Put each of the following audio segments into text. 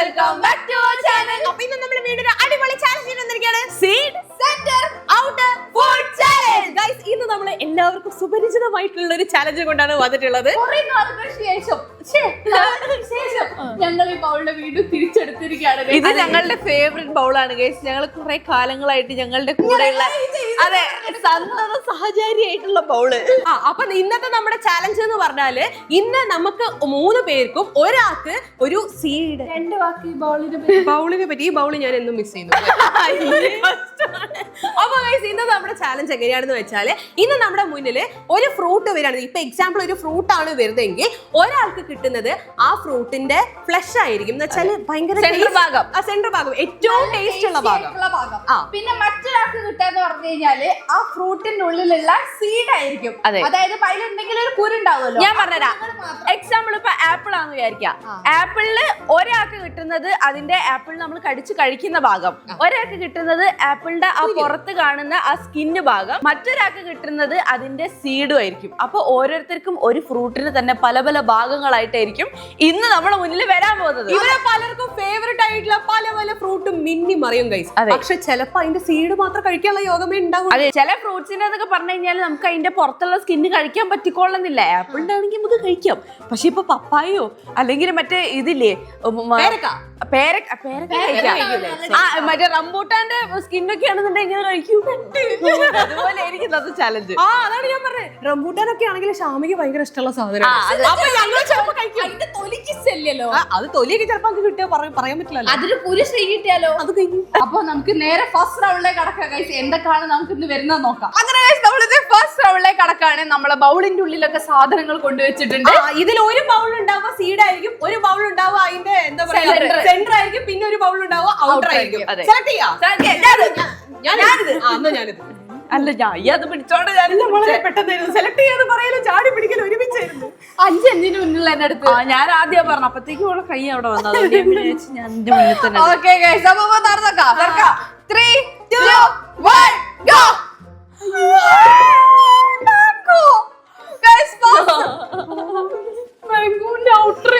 Welcome back to our channel. അപ്പോൾ ഇന്ന് നമ്മൾ വീണ്ടും ഒരു അടിപൊളി ചാലഞ്ച് വന്നിരിക്കുകയാണ്. Seed centre out food challenge. Guys, ഇന്ന് നമ്മൾ എല്ലാവർക്കും സുപരിചിതമായിട്ടുള്ള ഒരു ചാലഞ്ച് കൊണ്ടാണ് വന്നിട്ടുള്ളത്. കുറേ നാളുകൾക്ക് ശേഷം ഞങ്ങൾ ഈ ബൗളിന്റെ വീണ്ടും തിരിച്ചെടുത്തിരിക്കുകയാണ്. ഇത് ഞങ്ങളുടെ ഫേവറേറ്റ് ബൗളാണ് ഗൈസ്. ഞങ്ങൾ കുറെ കാലങ്ങളായിട്ട് ഞങ്ങളുടെ കൂടെയുള്ള അതെ സന്നദ്ധ സഹചാരിയായിട്ടുള്ള ബൗള്. അപ്പൊ ഇന്നത്തെ നമ്മുടെ ചാലഞ്ച് എന്ന് പറഞ്ഞാല് ഇന്ന് നമുക്ക് 3 പേർക്കും ഒരാൾക്ക് ഒരു സീഡ്. 2 വാക്ക് ഈ ബൗളിനെ പറ്റി ഈ ബൗള് ഞാൻ എന്നും മിസ് ചെയ്യുന്നു. അപ്പൊ ഗൈസ്, ഇന്ന് നമ്മുടെ ചാലഞ്ച് എങ്ങനെയാണെന്ന് വെച്ചാല് ഇന്ന് നമ്മുടെ മുന്നില് ഒരു ഫ്രൂട്ട് വരികയാണ്. ഇപ്പൊ എക്സാമ്പിൾ ഒരു ഫ്രൂട്ട് ആണ് വരുന്നതെങ്കിൽ ഒരാൾക്ക് കിട്ടുന്നത് ആ ഫ്രൂട്ടിന്റെ ഫ്ലഷ് ആയിരിക്കും. എന്ന് വെച്ചാല് ഭയങ്കര സെന്റർ ഭാഗം ഏറ്റവും ടേസ്റ്റ് ഉള്ള ഭാഗം. പിന്നെ മറ്റൊരാൾക്ക് കിട്ടാന്ന് പറഞ്ഞു കഴിഞ്ഞാല് ആ ഫ്രൂട്ടിന്റെ ഉള്ളിലുള്ള സീഡ് ആയിരിക്കും. അതായത് അതിൽ എന്തെങ്കിലും ഒരു കുരു ഉണ്ടാവുമല്ലോ. ഞാൻ പറഞ്ഞുതരാം. എക്സാമ്പിൾ ഇപ്പൊ ആപ്പിൾ ആണെന്ന് വിചാരിക്കാം. ആപ്പിളില് ഒരാൾക്ക് കിട്ടുന്നത് അതിന്റെ ആപ്പിൾ നമ്മൾ കടിച്ചു കഴിക്കുന്ന ഭാഗം, ഒരാൾക്ക് കിട്ടുന്നത് ആപ്പിളിന്റെ ആ പുറത്ത് കാണുന്ന ആ സ്കിന്ന് ഭാഗം, മറ്റൊരാൾക്ക് കിട്ടുന്നത് അതിന്റെ സീഡും ആയിരിക്കും. അപ്പൊ ഓരോരുത്തർക്കും ഒരു ഫ്രൂട്ടിന് തന്നെ പല പല ഭാഗങ്ങളായിട്ടായിരിക്കും ഇന്ന് നമ്മുടെ മുന്നിൽ വരാൻ പോകുന്നത്. ഇവരെ പലർക്കും ഫേവറേറ്റ് ആയിട്ടുള്ള പല പല ഫ്രൂട്ടും മിന്നി മറിയും ഗൈസ്. പക്ഷെ ചിലപ്പോ അതിന്റെ സീഡ് മാത്രം കഴിക്കാനുള്ള യോഗമേ ഉണ്ടാവും. അതെ, ചില ഫ്രൂട്ട്സിന്റെ എന്നൊക്കെ പറഞ്ഞു കഴിഞ്ഞാൽ നമുക്ക് അതിന്റെ പുറത്തുള്ള സ്കിന്ന് കഴിക്കാൻ പറ്റിക്കൊള്ളുന്നില്ല. ആപ്പിളിന്റെ ആണെങ്കിൽ നമുക്ക് കഴിക്കാം. പക്ഷെ ഇപ്പൊ പപ്പായോ അല്ലെങ്കിൽ മറ്റേ ഇതില്ലേ പേരക്ക മറ്റേ റംബൂട്ടാന്റെ സ്കിന്നൊക്കെ ആണെന്നുണ്ടെങ്കിൽ ഇങ്ങനെ കഴിക്കൂ. അതുപോലെ ആയിരിക്കും അത് ചാലഞ്ച്. അതാണ് ഞാൻ പറഞ്ഞത്. റംബൂട്ടാനൊക്കെ ആണെങ്കിൽ ഷാമിക്ക് ഭയങ്കര ഇഷ്ടമുള്ള സാധനം. അതിന്റെ തൊലിക്ക് ശല്യല്ലോ. അത് തൊലിയൊക്കെ ചിലപ്പോ കിട്ടിയോ പറയാൻ പറ്റില്ല. അതിന് കുരു ശ്രീ കിട്ടിയാലോ. അത് കഴിഞ്ഞു. അപ്പൊ നമുക്ക് നേരെ ഫസ്റ്റ് റൗണ്ടിലേക്ക് കടക്കാം ഗൈസ്. എന്തൊക്കെയാണ് നമുക്ക് ഇന്ന് വരുന്നത് നോക്കാം. അങ്ങനെ നമ്മളിത് ഫസ്റ്റ് റൗണ്ടിലേക്ക് കടക്കാണ്. നമ്മളെ ബൗളിന്റെ ഉള്ളിലൊക്കെ സാധനങ്ങൾ കൊണ്ടുവച്ചിട്ടുണ്ട്. ഇതിൽ ഒരു ബൗൾ ഉണ്ടാവുക സീഡ് ആയിരിക്കും, ഒരു ബൗൾ ഉണ്ടാവുക അതിന്റെ എന്താ പറയാ സെന്റർ ആയിരിക്കും, പിന്നെ ഒരു ബൗൾ ഉണ്ടാവുക ഔട്ടർ ആയിരിക്കും. സെലക്ട് ചെയ്യാം. ഞാനിത് അല്ല, ഞാൻ അത് പിടിച്ചോണ്ട് പെട്ടെന്ന് സെലക്ട് ചെയ്യാന്ന് പറയാലോ. ചാടി പിടിക്കൽ ഒരുമിച്ചായിരുന്നു. 5 മിനിറ്റിന് മുന്നിൽ എന്നെ അടുത്ത് ഞാൻ ആദ്യം പറഞ്ഞു. അപ്പത്തേക്കും ഇവിടെ കൈ അവിടെ വന്നത് ഞാൻ എന്റെ മുന്നിൽ തന്നെ. ഓക്കേ ഗയ്സ്, അപ്പൊ തുറന്നേക്കാം. 3 2 1 ഗോ. ഗയ്സ്, മാംഗോന്റെ ഔട്ടർ.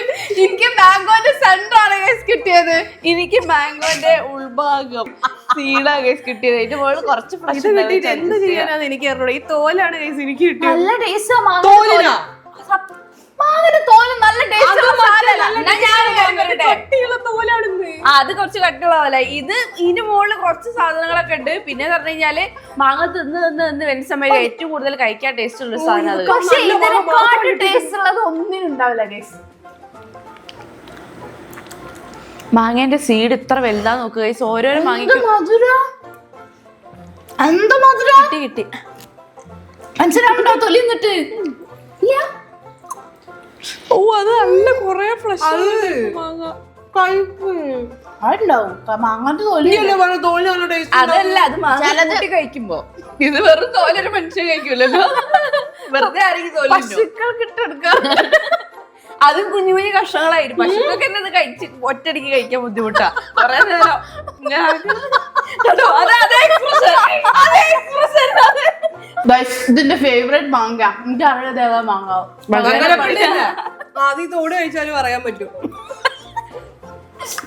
എനിക്ക് മാംഗോന്റെ സെന്റർ ആണ് ഗയ്സ് കിട്ടിയത്. എനിക്ക് മാംഗോന്റെ ഉൾഭാഗം സീഡാ ഗൈസ് കിട്ടിയത്. അതിന്റെ മുകളിൽ കുറച്ച് എന്ത് ചെയ്യാനാണ് എനിക്ക് അറിഞ്ഞൂടാ. ഈ തോലാണ് ഗൈസ് എനിക്ക് കിട്ടിയത്. നല്ല ടേസ്റ്റ് മാങ്ങയുടെ തോല്. നല്ല ടേസ്റ്റ്. അത് കുറച്ച് കട്ടിയുള്ളതല്ല. ഇതിന്റെ മുകളിൽ കുറച്ച് സാധനങ്ങളൊക്കെ ഉണ്ട്. പിന്നെ പറഞ്ഞു കഴിഞ്ഞാല് മാങ്ങ തിന്ന് വരുന്ന സമയത്ത് ഏറ്റവും കൂടുതൽ കഴിക്കാൻ ടേസ്റ്റ് ഉള്ള സാധനം അത്. പക്ഷേ ഇതിനെക്കാട്ടും ടേസ്റ്റ് ഉള്ളത് ഒന്നിനും ഉണ്ടാവില്ല ഗൈസ്. മാങ്ങേന്റെ സീഡ് ഇത്ര വലുതാ നോക്കുക ഗൈസ്. ഓരോരോ മാങ്ങയ്ക്ക് കിട്ടി. മനസ്സിലാവുണ്ടോ തൊലി നിന്നിട്ട്? ഓ, അത് നല്ല കൊറേ ഫ്രഷ് മാങ്ങ. അതല്ല, അത് മാങ്ങ കഴിക്കുമ്പോ. ഇത് വെറും തോലൊരു മനുഷ്യൻ കഴിക്കൂലല്ലോ. വെറുതെ ആരെങ്കിലും തോല് പശുക്കൾക്ക് ഇട്ടെടുക്കാം. അതും കുഞ്ഞു കുഞ്ഞു കഷ്ണങ്ങളായിരുന്നു. പശുക്കൾക്ക് തന്നെ ഇത് കഴിച്ച് ഒറ്റടിക്ക് കഴിക്കാൻ ബുദ്ധിമുട്ടാ. കൊറേ നേരം ഇതിന്റെ ഫേവറേറ്റ് മാങ്ങ. എനിക്ക് അറിയാതെ മാങ്ങ ആദ്യം തോട് കഴിച്ചാലും പറയാൻ പറ്റും.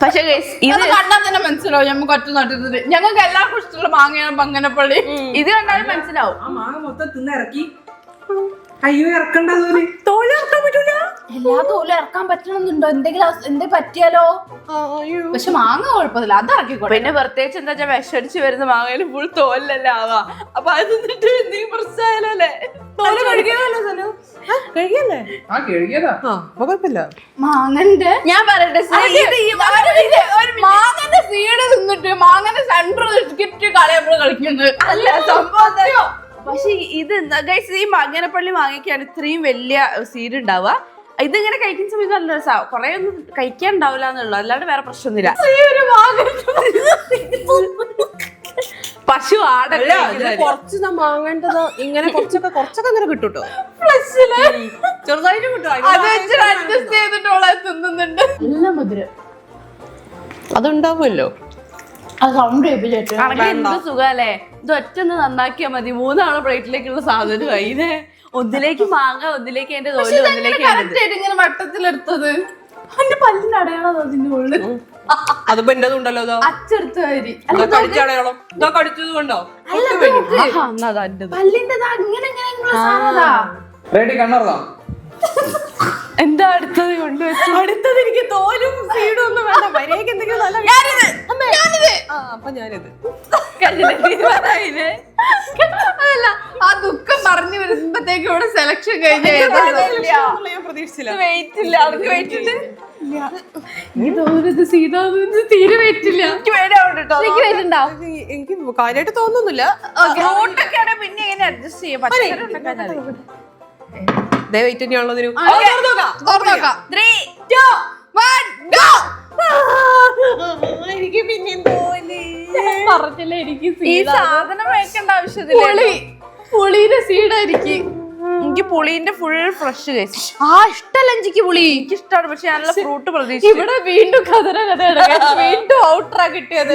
പക്ഷെ ഇത് കണ്ടാൽ തന്നെ മനസ്സിലാവും ഞമ്മക്ക് ഒറ്റ നട്ടിരുന്നത്. ഞങ്ങൾക്ക് എല്ലാവർക്കും ഇഷ്ടമുള്ള മാങ്ങയാണ് ബങ്ങനപ്പള്ളി. ഇത് കണ്ടാലും മനസ്സിലാവും. ആ മാങ്ങ മൊത്തം തിന്നിറക്കി. അയ്യോ, ഇറക്കണ്ട തോല് ഇറക്കാൻ പറ്റൂല. എല്ലാ തോലും ഇറക്കാൻ പറ്റണമെന്നുണ്ടോ? എന്തെങ്കിലും പറ്റിയാലോ? പക്ഷെ മാങ്ങ കുഴപ്പമില്ല, അത് ഇറക്കിക്കോ. പിന്നെ പ്രത്യേകിച്ച് എന്താ വെച്ചാൽ വിഷടിച്ച് വരുന്ന മാങ്ങയില് ഫുൾ തോലല്ലേ ആവാ. അപ്പൊ അത് നിന്നിട്ട് എന്തെങ്കിലും പ്രശ്നമായാലോ അല്ലേ? തോല് കഴിക്കാനല്ലോ കഴിക്കല്ലേ? മാങ്ങന്റെ ഞാൻ പറയട്ടെ, മാങ്ങന്റെ സീഡ് തിന്നിട്ട് മാങ്ങന്റെ സെന്റർ കിറ്റ് കളയപ്പോൾ കളിക്കുന്നത് അല്ല സംഭവം. പക്ഷെ ഇത് ഗൈസ്, ഈ മങ്ങനപ്പള്ളി മാങ്ങയ്ക്കാണ് ഇത്രയും വലിയ സീഡ് ഉണ്ടാവുക. ഇതിങ്ങനെ കഴിക്കുന്ന സമയത്ത് നല്ല രസമാണ്. കുറെ ഒന്നും കഴിക്കാൻ ഉണ്ടാവില്ല എന്നുള്ളു, അല്ലാണ്ട് വേറെ പ്രശ്നമൊന്നുമില്ല. പശു ആടല്ല, കുറച്ച് മാങ്ങേണ്ടത് ഇങ്ങനെ കുറച്ചൊക്കെ അങ്ങനെ കിട്ടും. ചെറുതായിട്ട് കിട്ടും. അഡ്ജസ്റ്റ് ചെയ്തിട്ടുള്ള തിന്നുന്നുണ്ട്. നല്ല മധുരം അതുണ്ടാവുമല്ലോ. സൗണ്ട് എന്ത് സുഖല്ലേ. ഇത് ഒറ്റൊന്ന് നന്നാക്കിയാ മതി. 3 ആളെ പ്ലേറ്റിലേക്കുള്ള സാധനം അതിനെ ഒന്നിലേക്ക് മാങ്ങ, ഒന്നിലേക്ക് അതിന്റെ തോല്, ഒന്നിലേക്ക് ഇങ്ങനെ വട്ടത്തിലെടുത്തത്. എന്റെ പല്ലിന്റെ അടയാളം അതിന്റെ ഉള്ളിൽ. അതിപ്പോ എന്റേതും ഉണ്ടല്ലോ. അച്ചടുത്ത വരി കടിച്ചടയാളോ ഇതാ കടിച്ചത് കൊണ്ടോ? പല്ലിന്റെ ഇങ്ങനെ സാധനതാ. റെഡി കണ്ണുറക്കാം. എന്താ അടുത്തത് കൊണ്ടുവച്ചു? അടുത്തത് എനിക്ക് തോലും സീഡും ഒന്നും വേണ്ട. മര്യാദക്ക് എന്തെങ്കിലും നല്ല അപ്പൊ ഞാനിത് അതല്ല, ആ ദുഃഖം പറഞ്ഞു വരുമ്പോഴത്തേക്ക് ഇവിടെ സെലക്ഷൻ കഴിഞ്ഞ ഞാൻ പ്രതീക്ഷിച്ചില്ല. വെയിറ്റ് ഇല്ല, അവർക്ക് വെയിറ്റ് ഉണ്ട്. തീരെ വെയിറ്റില്ല. എനിക്ക് പേടിയാവുന്നുണ്ട് കേട്ടോ. എനിക്ക് കാര്യമായിട്ട് തോന്നുന്നില്ല. ഫ്രൂട്ടൊക്കെ ആണെങ്കിൽ പിന്നെ എങ്ങനെ അഡ്ജസ്റ്റ് ചെയ്യാം? പച്ചക്കറി ഉണ്ടാക്കാൻ വെയിറ്റ് തന്നെയാണല്ലോ ഇതിന്. എനിക്ക് പിന്നെയും തോന്നി. പറഞ്ഞില്ല എനിക്ക് ഈ സാധനം വെക്കേണ്ട ആവശ്യമില്ല. പുളിയുടെ സീഡായിരിക്കും. എനിക്ക് പുളീന്റെ ഫുൾ ഫ്രഷ് കഴിച്ചു. ഇഷ്ടല്ല എനിക്ക് പുളി. എനിക്ക് ഇഷ്ടമാണ്, പക്ഷെ നല്ല ഫ്രൂട്ട് പ്രതീക്ഷിച്ചു. ഇവിടെ വീണ്ടും വീണ്ടും ഔട്ടറാ കിട്ടിയത്.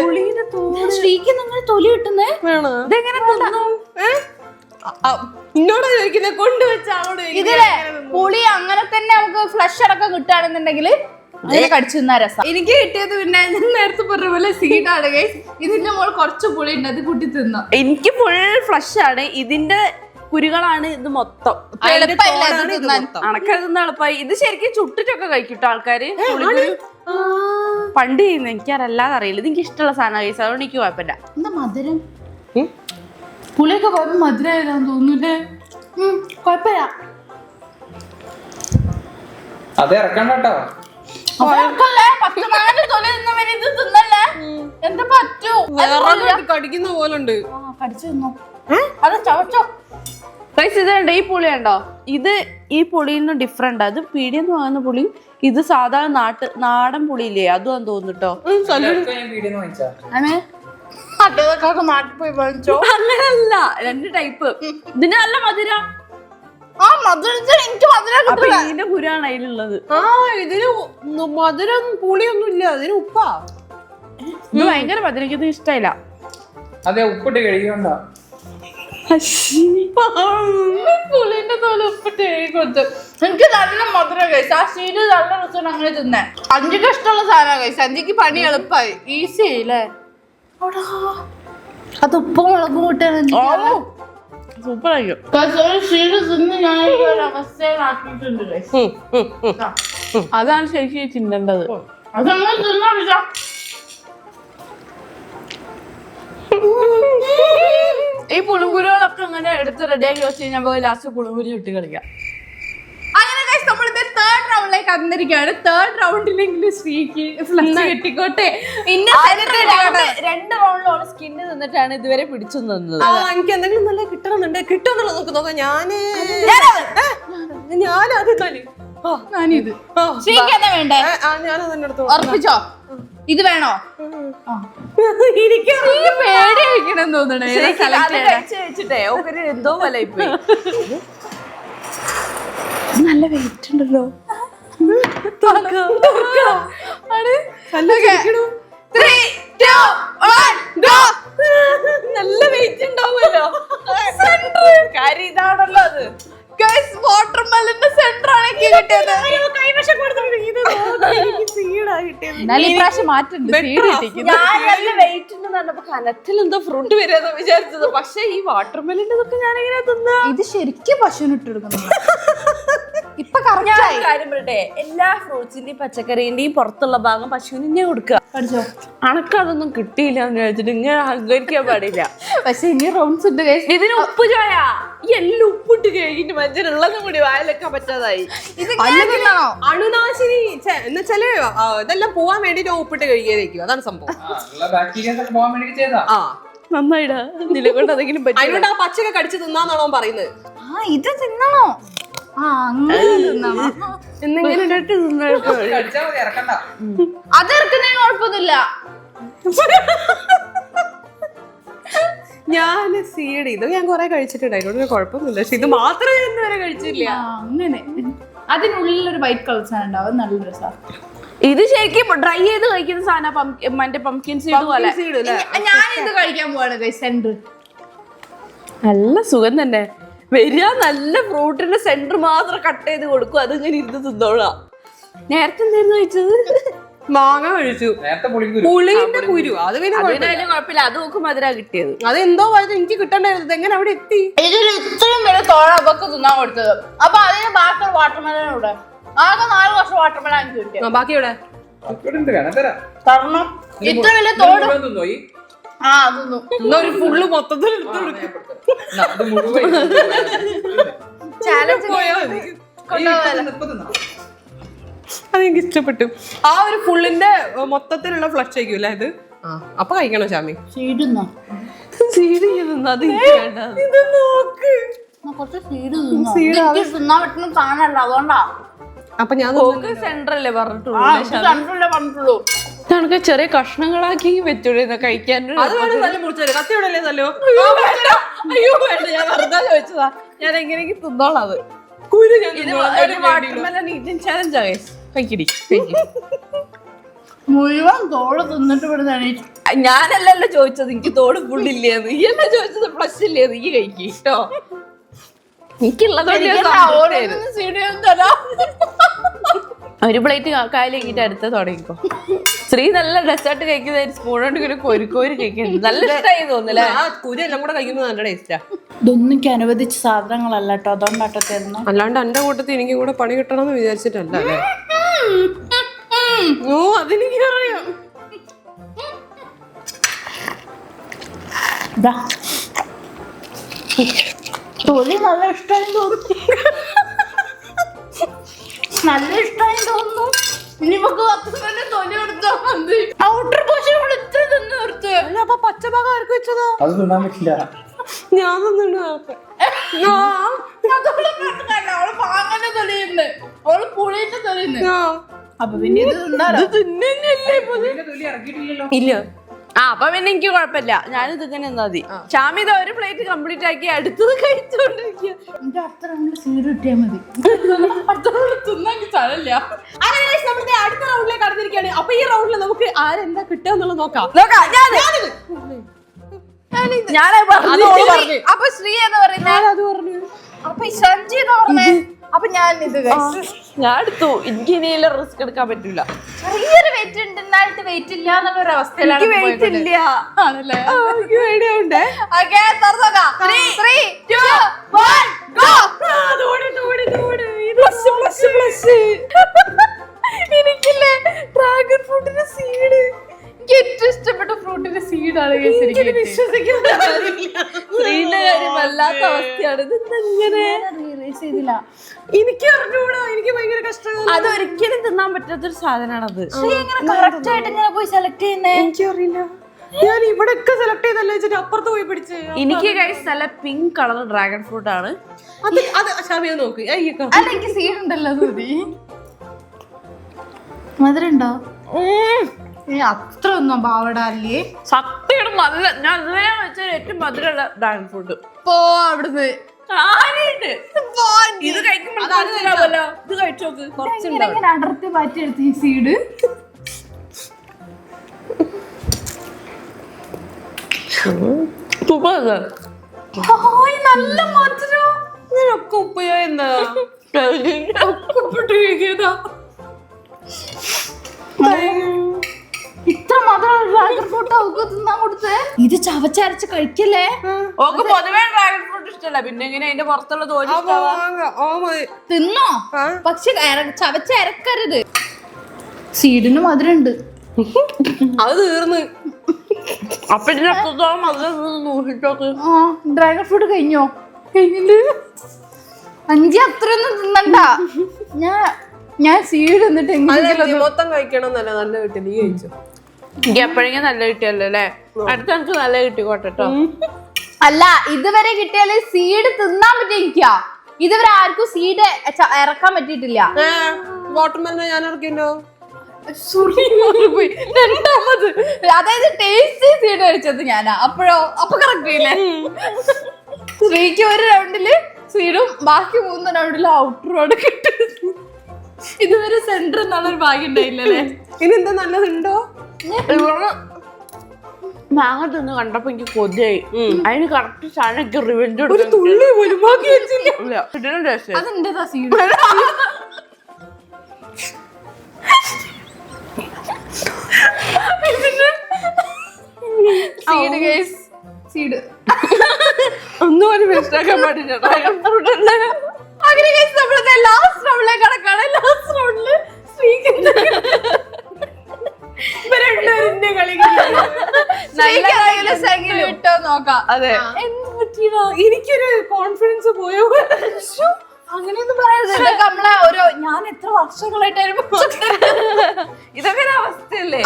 ശ്രീക്ക് നിങ്ങൾ തൊലി കിട്ടുന്നേ ഇതെങ്ങനെ തിന്നു? ഇന്നോട് ചോദിക്കുന്നത് കൊണ്ടുവച്ച ആളോട് ഇതിലെ പുളി അങ്ങനെ തന്നെ നമുക്ക് ഫ്ലഷ് അടക്കം കിട്ടുകയാണെന്നുണ്ടെങ്കിൽ കടിച്ചു തിന്നാ രസം. എനിക്ക് കിട്ടിയത് പിന്നെ ഞാൻ നേരത്തെ പറഞ്ഞ പോലെ സീഡാണ് ഗൈസ്. ഇതിന്റെ മോൾ കുറച്ച് പുളി ഉണ്ട്, അത് കൂട്ടി തിന്നു. എനിക്ക് ഫുൾ ഫ്ലഷ് ആണ്. ഇതിന്റെ കുരുകളാണ് ഇത് മൊത്തം. അണക്കത് എളുപ്പമായി. ഇത് ശരിക്കും ചുട്ടിട്ടൊക്കെ കഴിക്കട്ടോ ആൾക്കാര്. പണ്ട് ചെയ്യുന്നു, എനിക്കതല്ലാതെ അറിയില്ല. ഇത് എനിക്ക് ഇഷ്ടമുള്ള സാധനം കഴിച്ചു, അതുകൊണ്ട് എനിക്ക് കുഴപ്പമില്ല. എന്താ മധുരം? പുളിയൊക്കെ കുഴപ്പം മധുരമായതാന്ന് തോന്നൂല്ലേ? കുഴപ്പമില്ല. അത് ഇറക്കണ്ട കേട്ടോ. എന്താ പറ്റൂ? കടിക്കുന്ന പോലുണ്ട്. കടിച്ചു തിന്നോ? അത് ചവച്ചോ? ഇതുണ്ട്, ഈ പുളി ഉണ്ടോ? ഇത് ഈ പുളിയിൽ നിന്ന് ഡിഫറെന്റ്. അത് പീടിയെന്ന് വാങ്ങുന്ന പുളി, ഇത് സാധാരണ നാടൻ പുളിയില്ലേ, അതും തോന്നുട്ടോ. അങ്ങനല്ല, രണ്ട് ടൈപ്പ്. ഇതിന് നല്ല മധുര. അപ്പൊ ഇതിന്റെ കുരാണ് അതിലുള്ളത്. ഇതിന് മധുരം പുളിയൊന്നും ഇല്ല, ഇതിന് ഉപ്പാ. ഇത് ഭയങ്കര മധുരം, എനിക്കത് ഇഷ്ടമില്ല. അതെ, ഉപ്പിട്ട് കഴിക്കണ്ട. പുളിന്റെ തോല് ഉപ്പിട്ട് കൊടുത്തു. എനിക്ക് നല്ല മധുരം കഴിച്ചു. ആ സീഡ് നല്ല രസം അങ്ങനെ തിന്നെ. അഞ്ചിക്ക് ഇഷ്ടമുള്ള സാധനം കഴിച്ചു. അഞ്ചിക്ക് പണി എളുപ്പമായി, ഈസി ആയില്ലേ? അത് ഉപ്പും മുളകും കൂട്ടാണ് സൂപ്പർ ആയിരിക്കും. അതാണ് ശരിക്കും ചിന്തേണ്ടത്. ഈ പുളുങ്കുരുകളൊക്കെ അങ്ങനെ എടുത്ത് റെഡിയാക്കി വെച്ച് കഴിഞ്ഞാൽ ലാസ്റ്റ് പുളുങ്കുരി ഇട്ട് കളിക്കാം. അങ്ങനെ നമ്മളിത് തേർഡ് റൗണ്ടിലേക്ക് വന്നിരിക്കുകയാണ്. തേർഡ് റൗണ്ടിലെങ്കിലും ശ്രീക്ക് ഫ്ലഷ് കിട്ടിക്കോട്ടെ. രണ്ട് റൗണ്ടിലാണ് സ്കിന്ന് നിന്നിട്ടാണ് ഇതുവരെ പിടിച്ചു നിന്നത്. എനിക്ക് എന്തെങ്കിലും നല്ല കിട്ടണമെന്നുണ്ട്. കിട്ടുമെന്നുള്ളത് നോക്കാം. ഞാനത് ഞാനിത് ശ്രീക്ക് എന്താ വേണ്ടേ? ഞാനത് തന്നെ എടുത്തു. ഉറപ്പിച്ചോ? ഇത് വേണോ? പേടിയായിരിക്കണം തോന്നണേ. കഴിച്ചിട്ടേ ഒരു എന്തോ പോലെ പോയി. നല്ല വെയിറ്റ് ഉണ്ടല്ലോ. നല്ല വെയിറ്റ് ഉണ്ടാവുമല്ലോ. കാര്യം ഇതാണല്ലോ അത്. വാട്ടർമെലന്റെ സെന്റർ ആണ് കിട്ടിയത്. കനത്തിൽ എന്തോ ഫ്രൂട്ട് വരുന്ന വിചാരിച്ചത്. പക്ഷെ ഈ വാട്ടർമെലിന്റെ ഞാനിങ്ങനെ തിന്നാ. ഇത് ശരിക്കും പശുവിന് ഇട്ടെടുക്കുന്നു. ഇപ്പൊ കാര്യം പറയട്ടെ, എല്ലാ ഫ്രൂട്ട്സിന്റെയും പച്ചക്കറിന്റെയും പുറത്തുള്ള ഭാഗം പശുവിന് ഞാൻ കൊടുക്കുക. അണക്കതൊന്നും കിട്ടിയില്ല എന്ന് വെച്ചിട്ട് ഇങ്ങനെ അഹങ്കരിക്കാൻ പാടില്ല. പക്ഷെ ഇനി റൗണ്ട്സ് ഉണ്ട്. ഇതിന് ഉപ്പ് ചായ ഈ എല്ലാം ഉപ്പിട്ട് കഴിഞ്ഞിട്ട് മനുഷ്യനുള്ളതും കൂടി വായിലെക്കാൻ പറ്റാതായി. അണുനാശിനി എന്നുവെച്ചാല് ഇതെല്ലാം പോവാൻ വേണ്ടിട്ട് ഉപ്പിട്ട് കഴിക്കാതിരിക്കും. അതാണ് സംഭവം. നന്നായിടാ നിലകൊണ്ട് അതെങ്കിലും പറ്റും. അതിനോട് ആ പച്ചക്കെ കടിച്ച് തിന്നാന്നാണോ പറയുന്നത്? ഇത് തിന്നണോ? എന്തെങ്കിലും ഇട്ട് തിന്നോ. അത് ഇറക്കുന്നതിന് കുഴപ്പമൊന്നുമില്ല. ഞാൻ സീഡ് ഇത് ഞാൻ കൊറേ കഴിച്ചിട്ടുണ്ട്, അതിനോട് കുഴപ്പമൊന്നുമില്ല. പക്ഷെ ഇത് മാത്രമേ ഞാൻ ഇതുവരെ കഴിച്ചില്ല. അങ്ങനെ അതിനുള്ളിൽ ഒരു വൈറ്റ് കളർ സാധനം ഉണ്ടാവും, നല്ല രസമാണ്. ഇത് ശരിക്കും ഡ്രൈ ചെയ്ത് കഴിക്കുന്ന സാധനം. മറ്റേ പംകിൻ സീഡ് പോലെ. ഞാൻ ഇത് കഴിക്കാൻ പോവാണ് സെന്റർ. നല്ല സുഖം തന്നെ വരിക. നല്ല ഫ്രൂട്ടിന്റെ സെന്റർ മാത്രം കട്ട് ചെയ്ത് കൊടുക്കും, അതിങ്ങനെ ഇരുന്ന് തിന്നോളാം. നേരത്തെ എന്തായിരുന്നു കഴിച്ചത്? മാങ്ങ കഴിച്ചു. നേരത്തെ പുളിക്കുരു. പുളിന്റെ കുരു അത് പിന്നെ അതിന് വലിയ കുഴപ്പമില്ല, അത് നോക്കും മധുര കിട്ടിയത്. അതെന്തോ വലുത് എനിക്ക് കിട്ടണ്ടായിരുന്നത്. എങ്ങനെ അവിടെ എത്തി? ഇതിൽ ഇത്രയും വലിയ തോഴ അവക്ക് തിന്നാൻ കൊടുത്തത്. അപ്പൊ അതിന് ബാക്കി വാട്ടർമെലൻ ഇവിടെ ആകെ 4 വർഷം വാട്ടർമെലൻ എനിക്ക് കിട്ടിയത്. ബാക്കി ഇവിടെ കാരണം ഇത്ര വലിയ തോട് ആ അതൊന്നും ഒരു ഫുള്ള് മൊത്തത്തിൽ ചാലഞ്ച് അതെനിക്ക് ഇഷ്ടപ്പെട്ടു. ആ ഒരു ഫുള്ളിന്റെ മൊത്തത്തിലുള്ള ഫ്ലഷ് ആയിരിക്കും ഇത്. അപ്പൊ കഴിക്കണോ ഷാമി? സീഡുന്നോ അത് എനിക്ക് വേണ്ട. ഇത് നോക്ക്. കുറച്ച് സീഡ് തിന്നാൻ പറ്റുന്ന സാധനമല്ല, അതുകൊണ്ടാ. അപ്പൊ ഞാൻ സെന്ററല്ലേ പറഞ്ഞിട്ടുള്ളൂ. പറഞ്ഞിട്ടുള്ളൂ തണുക്ക് ചെറിയ കഷ്ണങ്ങളാക്കി വെച്ചോളൂ കഴിക്കാൻ. അത് വേണം നല്ല മുറിച്ചത്. കത്തിയോടല്ലേ നല്ലോ? അയ്യോ വേണ്ട, ഞാൻ വെറുതെ ചോദിച്ചതാ. ഞാൻ എങ്ങനെയെങ്കിൽ തിന്നോളാം അത്. കുരു ഞാൻ ഇത് ഒരു വാട്ടർമെലൺ ഈറ്റിംഗ് ചാലഞ്ചാ ഗയ്സ്. കഴിക്കടി. മുഴുവൻ തോട് തിന്നിട്ട് വിടുന്നതാണ്. ഞാനല്ലല്ലോ ചോദിച്ചത് എനിക്ക് തോട് ഫുള്ളില്ലേന്ന്. ഈ അല്ല ചോദിച്ചത് ഫ്ലഷ് ഇല്ലേന്ന്. ഈ കഴിക്കും കേട്ടോ. എനിക്കുള്ളത് ഒരു പ്ലേറ്റ് കായലേക്കിട്ട് അടുത്ത തുടങ്ങിക്കോ. ശ്രീ നല്ല ഡെസേർട്ട് കഴിക്കുന്ന സ്പൂൺ കൊണ്ട് ഇങ്ങനെ കോരി കഴിക്കുന്നത് നല്ല ഇഷ്ടമായി തോന്നില്ലേ? ആ കുരു എല്ലാം കൂടെ കഴിക്കുമ്പോൾ നല്ല ടേസ്റ്റാ. ഇതൊന്നും എനിക്ക് അനുവദിച്ച സാധനങ്ങളല്ല കേട്ടോ, അതുകൊണ്ടാട്ടോ തരുന്നു. അല്ലാണ്ട് എന്റെ കൂട്ടത്തിൽ എനിക്ക് കൂടെ പണി കിട്ടണമെന്ന് വിചാരിച്ചിട്ടല്ല അല്ലേ? ഓ അതെനിക്ക് അറിയാം. തൊലി നല്ല ഇഷ്ടമായി തോന്നുന്നു. നല്ല ഇഷ്ടമായി തോന്നുന്നു. ഇനി നമുക്ക് തന്നെ തൊലി കൊടുത്താൽ മതി. ഔട്ടർ പോർഷൻ ഇത്ര തന്നെ നിർത്തുക. അപ്പൊ പച്ചഭാഗം ആർക്ക് വെച്ചതോ? അത് തിന്നാൻ പറ്റില്ല. ഞാൻ തന്നിട്ട് അവള് പാങ്ങനെ തൊലിയുണ്ട്, അവള് പുളിന്റെ തൊലിയുണ്ട്. അപ്പൊ പിന്നെ ഇത് ഇല്ല. അപ്പൊ പിന്നെ എനിക്ക് കുഴപ്പമില്ല. ഞാനിത് ഇങ്ങനെ എന്നാ മതി. ഷാമി ഇത് ഒരു പ്ലേറ്റ് കംപ്ലീറ്റ് ആക്കി അടുത്തത് കഴിച്ചോണ്ടിരിക്കുക. എനിക്ക് അത്ര സീഡ് കിട്ടിയാൽ മതി. തിന്നാൻ സ്ഥലമില്ല. നമ്മുടെ അടുത്ത റൗണ്ടിലേക്ക് കടന്നിരിക്കുകയാണ്. അപ്പൊ ഈ റൗണ്ടിൽ നമുക്ക് ആരെന്താ കിട്ടുക എന്നുള്ളത് നോക്കാം. അപ്പൊ ശ്രീ എന്ന് പറയുന്നത്, അപ്പൊ സഞ്ജി എന്ന് പറഞ്ഞേ. അപ്പൊ ഞാൻ ഇത് ഞാൻ എടുത്തു. എനിക്ക് ഇനിയില്ല റിസ്ക് എടുക്കാൻ പറ്റൂല. ചെറിയൊരു വെയിറ്റ് ഉണ്ട്, എന്നായിട്ട് വെയിറ്റ് ഇല്ല എന്നുള്ള അവസ്ഥയിലാണ്. വെയിറ്റ് ഇല്ല ആണല്ലേ? എനിക്കില്ലേ ഡ്രാഗൺ ഫ്രൂട്ടിന്റെ സീഡ്. എനിക്ക് ഏറ്റവും ഇഷ്ടപ്പെട്ട ഫ്രൂട്ടിന്റെ സീഡാണ്. ശ്രീന്റെ കാര്യം വല്ലാത്ത അവസ്ഥയാണ്. ഇതെങ്ങനെ റിയലൈസ് ചെയ്തില്ല. എനിക്ക് അറിഞ്ഞൂടാ. എനിക്ക് ഭയങ്കര കഷ്ടമാണ്. അതൊരിക്കലും തിന്നാൻ പറ്റാത്തൊരു സാധനമാണത്. കറക്റ്റ് ആയിട്ട് ഇങ്ങനെ പോയി സെലക്ട് ചെയ്യുന്നേ. എനിക്കറിയില്ല. ഞാൻ ഇവിടെ ഒക്കെ സെലക്ട് ചെയ്തല്ലേ വെച്ചിട്ട് അപ്പുറത്ത് പോയി പിടിച്ച്. എനിക്ക് കഴിച്ച നല്ല പിങ്ക് കളർ ഡ്രാഗൺ ഫ്രൂട്ട് ആണ്. അത് അത് ഷാമിയെ നോക്ക്. അല്ല എനിക്ക് സീഡ് ഉണ്ടല്ലോ. മധുരം ഉണ്ടോ? അത്ര ഒന്നും പാവടല്ലേ. സത്യം നല്ല. ഞാൻ ഇതുവരെ വെച്ച ഏറ്റവും മധുരമുള്ള ഡ്രാഗൺ ഫ്രൂട്ട്. പോ അവിടുന്ന്. ഇത് കഴിക്കുമ്പോഴല്ലോ. ഇത് കഴിച്ചോക്ക്. കുറച്ചുണ്ടാവും. അടർത്തി മാറ്റി എടുത്ത് ഈ സീഡ്. നല്ല മധുരം. ഇതിനൊക്കെ ഉപ്പയോ എന്താ ഇത്ര മധുരം ഡ്രാഗൺ ഫ്രൂട്ട് അവക്ക് തിന്നാൻ കൊടുത്തേ. ഇത് ചവച്ചരച്ച് കഴിക്കല്ലേ. ഓക്ക് പൊതുവേ ഡ്രാഗൺ ഫ്രൂട്ട് ഇഷ്ടമല്ല. പിന്നെ എങ്ങനെ അതിന്റെ പുറത്തുള്ള തോന്നി തിന്നോ, പക്ഷെ ചവച്ചരക്കരുത്. സീഡിന് മധുരം ഉണ്ട്. അത് തീർന്ന്. അപ്പൊ ഇതിനപ്പുറത്തോളം മധുരം നോക്കിട്ടോക്ക്. ഡ്രാഗൺ ഫ്രൂട്ട് കഴിഞ്ഞോ? കഴിഞ്ഞില്ല. അഞ്ചി അത്രയൊന്നും തിന്നണ്ട. ഞാൻ സീഡ് എന്നിട്ട് മൊത്തം കഴിക്കണമെന്നല്ല. നല്ല കിട്ടി. നീ കഴിച്ചോ? എനിക്ക് എപ്പോഴെങ്കിലും നല്ല കിട്ടിയല്ലോ അല്ലേ? അടുത്ത എനിക്ക് നല്ല കിട്ടിക്കോട്ടെ കേട്ടോ. അല്ല, ഇതുവരെ കിട്ടിയാല് സീഡ് തിന്നാൻ പറ്റിയിരിക്കാ. ഇതുവരെ ആർക്കും സീഡ് ഇറക്കാൻ പറ്റിയിട്ടില്ല. വാട്ടർമെലൻ ഞാൻ ഇറക്കിയല്ലോ. രണ്ടാമത് അതായത് ടേസ്റ്റി സീഡ് കഴിച്ചത് ഞാനാ. അപ്പൊ കറക്റ്റ് ഇല്ലേ? ശ്രീക്ക് ഒരു റൗണ്ടില് സീഡും ബാക്കി 3 റൗണ്ടില് ഔട്ടറോട് കിട്ടും. ഇതുവരെ സെന്റർ എന്നുള്ളൊരു ഭാഗ്യം ഉണ്ടായില്ലല്ലേ? ഇനി എന്താ നല്ലതുണ്ടോ? മാങ്ങ തിന്ന് കണ്ടപ്പോ എനിക്ക് കൊതിയായി. അതിന് കറക്റ്റ് സാധനം എനിക്ക് റിവെഞ്ച് അതെന്റേതാ സീഡ്. Seed guys, seed. ഒന്നും ഒരു മിസ്റ്റാക്കാൻ പാടില്ല. അങ്ങനെ ഗൈസ് നമ്മളെ ലാസ്റ്റ് റൗണ്ടിലേക്ക് കടക്കാണ്. ലാസ്റ്റ് റൗണ്ടില് ശ്രീക്ക് ഇട്ടോ നോക്കാം. അതെ, എന്ത് പറ്റിയതാ? എനിക്കൊരു കോൺഫിഡൻസ് പോയോ? അങ്ങനെയൊന്നും പറയരുത്. ഇതൊക്കെ നമ്മളെ ഒരു ഞാൻ എത്ര വർഷങ്ങളായിട്ടായിരുന്നു ഇതൊക്കെ ഒരു അവസ്ഥയല്ലേ?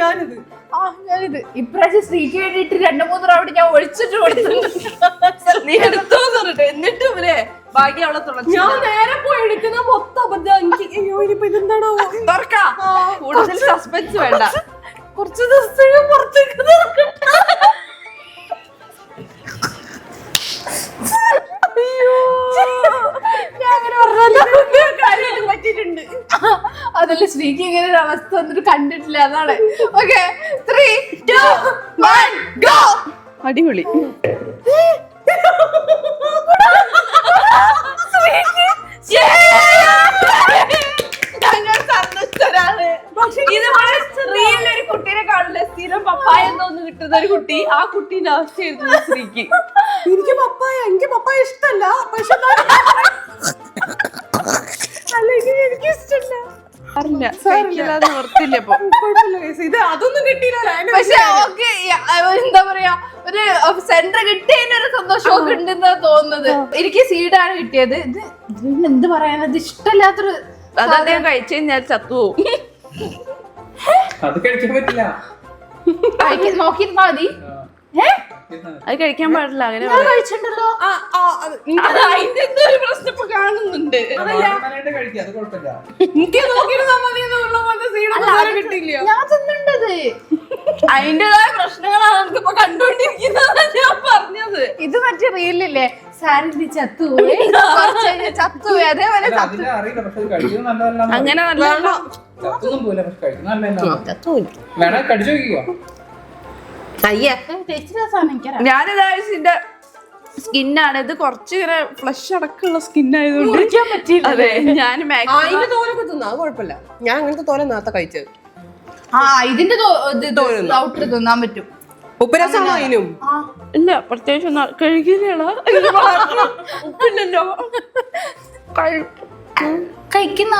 ഞാനിത് ഞാനിത് ഇപ്രാവശ്യം ശ്രീക്ക് വേണ്ടിട്ട് 2-3 റൗണ്ട് ഞാൻ ഒഴിച്ചിട്ട് കൊടുത്തിട്ടുണ്ട്. നീ എടുത്തോന്ന് പറഞ്ഞിട്ട് എന്നിട്ടും ഇവരെ ബാക്കി അവളെ തുളച്ചു. ഞാൻ നേരെ പോയി എടുക്കുന്ന മൊത്തം അബദ്ധം. എനിക്ക് അയ്യോ ഇനിയിപ്പോ ഇതെന്താണോ തുറക്കാം. കൂടുതൽ സസ്പെൻസ് വേണ്ട. കുറച്ച് ദിവസം പുറത്തേക്ക് പറ്റിയിട്ടുണ്ട്. അതല്ല ശ്രീക്ക് ഇങ്ങനെ ഒരു അവസ്ഥ വന്നിട്ട് കണ്ടിട്ടില്ല, അതാണ്. Okay 3, 2, 1 go. അടിപൊളി. ഒരു കുട്ടീനെ കാണില്ല, സ്ഥിരം പപ്പായ എന്തോന്ന് കിട്ടുന്ന ഒരു കുട്ടി. ആ കുട്ടീന്റെ അവസ്ഥയായിരുന്നു ശ്രീക്ക്. എനിക്ക് പപ്പായ ഇഷ്ടല്ല, പക്ഷെ അല്ലെങ്കിൽ എനിക്ക് ഇഷ്ടല്ല. നിർത്തില്ല ഇപ്പൊ. ഇത് അതൊന്നും കിട്ടിയില്ല. പക്ഷെ ഓക്കെ എന്താ പറയാ, ഒരു സെന്റർ കിട്ടിയതിന് ഒരു സന്തോഷമൊക്കെ ഉണ്ടെന്നാ തോന്നുന്നത്. എനിക്ക് സീഡാണ് കിട്ടിയത്. ഇത് ഇതിന് എന്ത് പറയാനത് ഇഷ്ടമില്ലാത്തൊരു അത് അദ്ദേഹം കഴിച്ചു കഴിഞ്ഞാൽ ചത്തുപോകും. അത് കഴിക്കാൻ പറ്റില്ല. നോക്കിയിരുന്നാ മതി. അത് കഴിക്കാൻ പാടില്ല. അങ്ങനെ ഞാൻ കഴിച്ചിട്ടുണ്ടല്ലോ. അതിന്റെ എന്തോ ഒരു പ്രശ്നം ഇപ്പൊ കാണുന്നുണ്ട്. നോർമലായിട്ട് കഴിക്കാം, അത് കുഴപ്പമില്ല. എനിക്ക് നോക്കിയിരുന്നാ മതി എന്നുള്ള പോലെ സീഡ് കിട്ടിയില്ല. ഞാൻ തിന്നുണ്ടത്. അതിന്റേതായ പ്രശ്നങ്ങളാണ് നമുക്കിപ്പോ കണ്ടുകൊണ്ടിരിക്കുന്നത്. ഞാൻ പറഞ്ഞത് ഇത് മറ്റേ റീലില്ലേ, സാരിന്റെ ചത്തുപോയി ചത്തുപോയി, അതേപോലെ അല്ല, അതിനെ അറിയില്ല, പക്ഷെ അത് കഴിക്കുന്നത് നല്ലതല്ല. അങ്ങനെ നല്ല ചത്തൊന്നും പോയില്ല, പക്ഷെ കഴിക്കുന്നത് നല്ലതല്ല. വേണേ കടിച്ചു നോക്കിക്കോ. അയ്യേ ഞാനിതാ ഇതിന്റെ സ്കിന്നാണ്. ഇത് കുറച്ച് ഇങ്ങനെ ഫ്ലഷ് അടക്കമുള്ള സ്കിന്നായതുകൊണ്ട് അതെ ഞാൻ അതിന്റെ തോലൊക്കെ തിന്നാ അത് കുഴപ്പമില്ല. ഞാൻ അങ്ങനത്തെ തോല നേരത്തെ കഴിച്ചത്. ഇതിന്റെ ഔട്ടർ തിന്നാൻ പറ്റും. ഉപ്പരസമാണോ അതിനും? ഇല്ല, പ്രത്യേകിച്ച് കഴുകിയാണ്. ഉപ്പില്ലല്ലോ. കഴിക്കുന്ന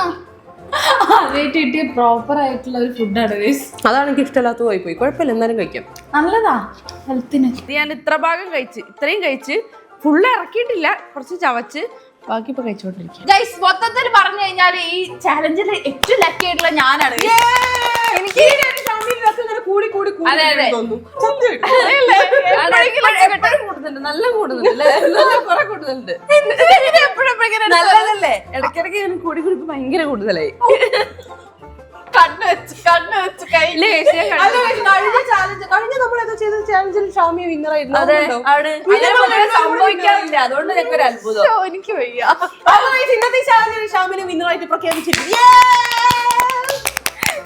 ആദ്യമായിട്ട് കിട്ടിയ പ്രോപ്പർ ആയിട്ടുള്ള ഒരു ഫുഡാണ്. അതാണ് എനിക്ക് ഇഷ്ടമില്ലാത്ത പോയി. കുഴപ്പമില്ല, എന്നാലും കഴിക്കാം. നല്ലതാ ഹെൽത്തിന്. ഞാൻ ഇത്ര ഭാഗം കഴിച്ച്, ഇത്രയും കഴിച്ച് ഫുള്ള് ഇറക്കിയിട്ടില്ല, കുറച്ച് ചവച്ച് ബാക്കി ഇപ്പൊ കഴിച്ചോണ്ടിരിക്കും. ഗൈസ് മൊത്തത്തിൽ പറഞ്ഞു കഴിഞ്ഞാൽ ഈ ചാലഞ്ചിൽ ഏറ്റവും ലക്കി ആയിട്ടുള്ള ഞാനാണ്. എനിക്ക് കൂടി കൂടി അതെ, അതെ. കൂടുന്നുണ്ട്, നല്ല കൂടുന്നുണ്ട്, കുറെ കൂടുതലുണ്ട്. നല്ലതല്ലേ? ഇടയ്ക്കിടയ്ക്ക് ഇങ്ങനെ കൂടി കൂടി ഭയങ്കര കൂടുതലായി. കണ്ണ് വെച്ച് കയ്യില് കഴിഞ്ഞ നമ്മളേതോ ചെയ്ത ചാലഞ്ചിൽ ഷാമിയ വിന്നറായിരുന്നു. അതെ, അവിടെ സംഭവിക്കാറില്ല, അതുകൊണ്ട് ഞങ്ങൾക്ക് ഒരു അത്ഭുതം. എനിക്ക് വയ്യ. ഇന്നത്തെ ചാലഞ്ചിൽ ഷാമിനെ വിന്നറായിട്ട് പ്രഖ്യാപിച്ചിട്ടുണ്ട്.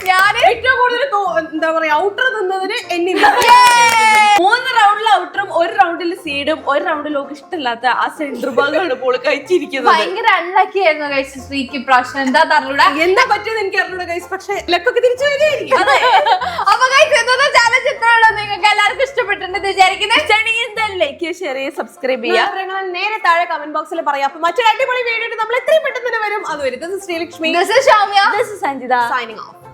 ഞാൻ ഏറ്റവും കൂടുതൽ എന്താ പറയാ ഔട്ടർ നിന്നതിന് എന്നെ 3 റൗണ്ടിൽ ഔട്ടറും 1 റൗണ്ടിൽ സീഡും 1 റൗണ്ടിൽ ഒക്കെ ഇഷ്ടമില്ലാത്ത ആ സെന്റർ ഭാഗമാണ് ഇപ്പോൾ കഴിച്ചിരിക്കുന്നത്. ഭയങ്കര അൺലക്കി ആയിരുന്നു കഴിച്ച് ശ്രീക്ക് പ്രാവശ്യം. എന്താ തറൂടെ എന്താ പറ്റിയത് എനിക്ക് അറിഞ്ഞൂടാ ഗൈസ്, പക്ഷെ ലക്കൊക്കെ തിരിച്ചു വരികയായിരിക്കും. അപ്പൊ ഇന്നത്തെ ചാലഞ്ച് ഇത്രയുള്ളൂ. നിങ്ങൾക്ക് എല്ലാവർക്കും ഇഷ്ടപ്പെട്ടിട്ടുണ്ടെന്ന് വിചാരിക്കുന്നത്. ലൈക്ക് ഷെയർ ചെയ്യുക, സബ്സ്ക്രൈബ് ചെയ്യുക. നേരെ താഴെ കമന്റ് ബോക്സിൽ പറയാം. അപ്പൊ മറ്റൊരു അടിപൊളി വീഡിയോ നമ്മൾ എത്രയും പെട്ടെന്ന് വരും. അതുവരെ this is Sreelakshmi, This is Shamya. This is Sanjita. signing off.